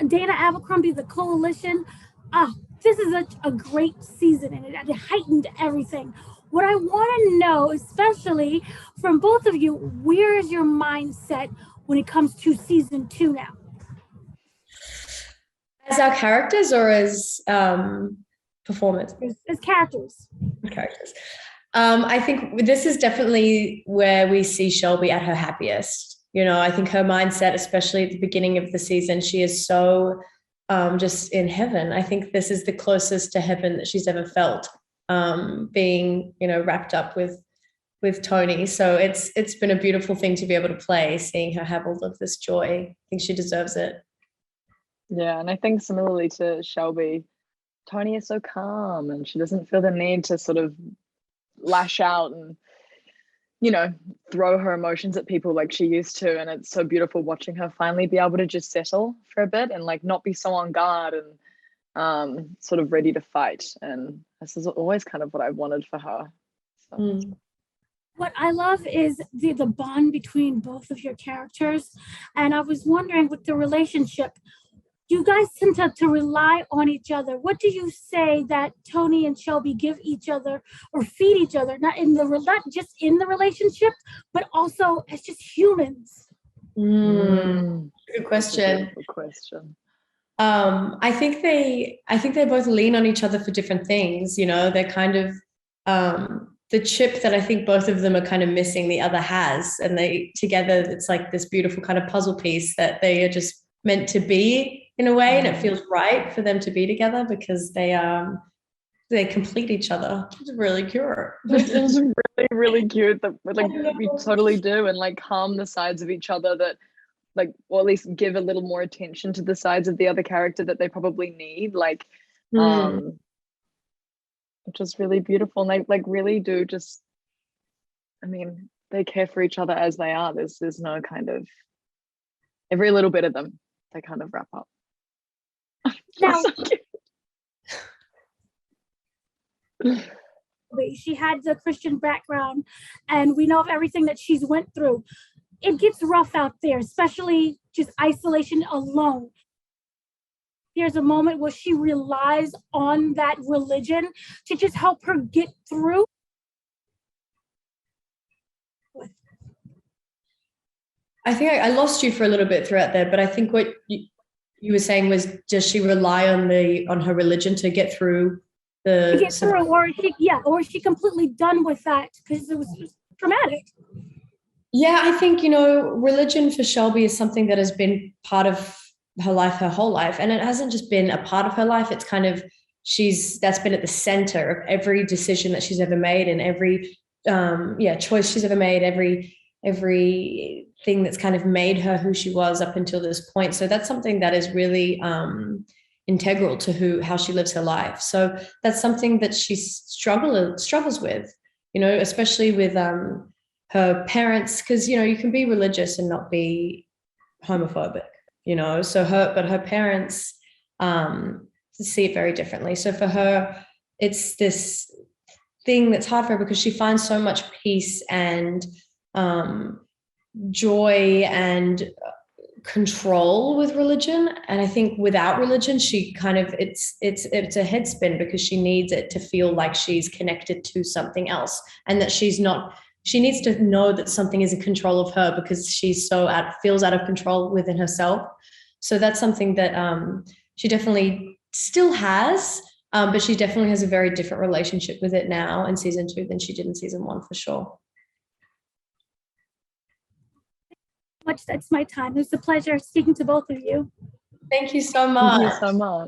Dana Abercrombie, the Koalition. Ah, this is a great season, and it heightened everything. What I want to know, especially from both of you, where is your mindset when it comes to season 2 now? As our characters or as performers? As characters. Characters. I think this is definitely where we see Shelby at her happiest. You know, I think her mindset, especially at the beginning of the season, she is so just in heaven. I think this is the closest to heaven that she's ever felt, being, you know, wrapped up with Toni. So it's been a beautiful thing to be able to play, seeing her have all of this joy. I think she deserves it. Yeah, and I think similarly to Shelby, Toni is so calm and she doesn't feel the need to sort of lash out and, you know, throw her emotions at people like she used to. And it's so beautiful watching her finally be able to just settle for a bit and like not be so on guard and sort of ready to fight. And this is always kind of what I wanted for her. So. What I love is the bond between both of your characters. And I was wondering, with the relationship, you guys tend to rely on each other. What do you say that Toni and Shelby give each other or feed each other, not just in the relationship, but also as just humans? Good question. Good question. I think they both lean on each other for different things. You know, they're kind of the chip that I think both of them are kind of missing, the other has, and they together, it's like this beautiful kind of puzzle piece that they are just meant to be in a way, and it feels right for them to be together because they complete each other. It's really cute. It's really, really cute that like we totally do, and like calm the sides of each other that like, or at least give a little more attention to the sides of the other character that they probably need, like which is really beautiful. And they like really do just, I mean, they care for each other as they are. There's no kind of, every little bit of them they kind of wrap up. Now, she had the Christian background, and we know of everything that she's went through. It gets rough out there, especially just isolation alone. There's a moment where she relies on that religion to just help her get through. I think I lost you for a little bit throughout there, but I think what you were saying was, does she rely on her religion to get through the? To get through, or is she completely done with that because it was traumatic? Yeah, I think, you know, religion for Shelby is something that has been part of her life, her whole life, and it hasn't just been a part of her life. It's kind of that's been at the center of every decision that she's ever made, and every choice she's ever made, everything that's kind of made her who she was up until this point. So that's something that is really integral to how she lives her life. So that's something that she struggles with, you know, especially with her parents, because, you know, you can be religious and not be homophobic, you know. So her parents see it very differently. So for her, it's this thing that's hard for her because she finds so much peace and joy and control with religion. And I think without religion, she kind of it's a head spin because she needs it to feel like she's connected to something else, and that she's not. She needs to know that something is in control of her because she's feels out of control within herself. So that's something that she definitely still has, but she definitely has a very different relationship with it now in season 2 than she did in season 1, for sure. That's my time. It was a pleasure speaking to both of you. Thank you so much. Thank you so much.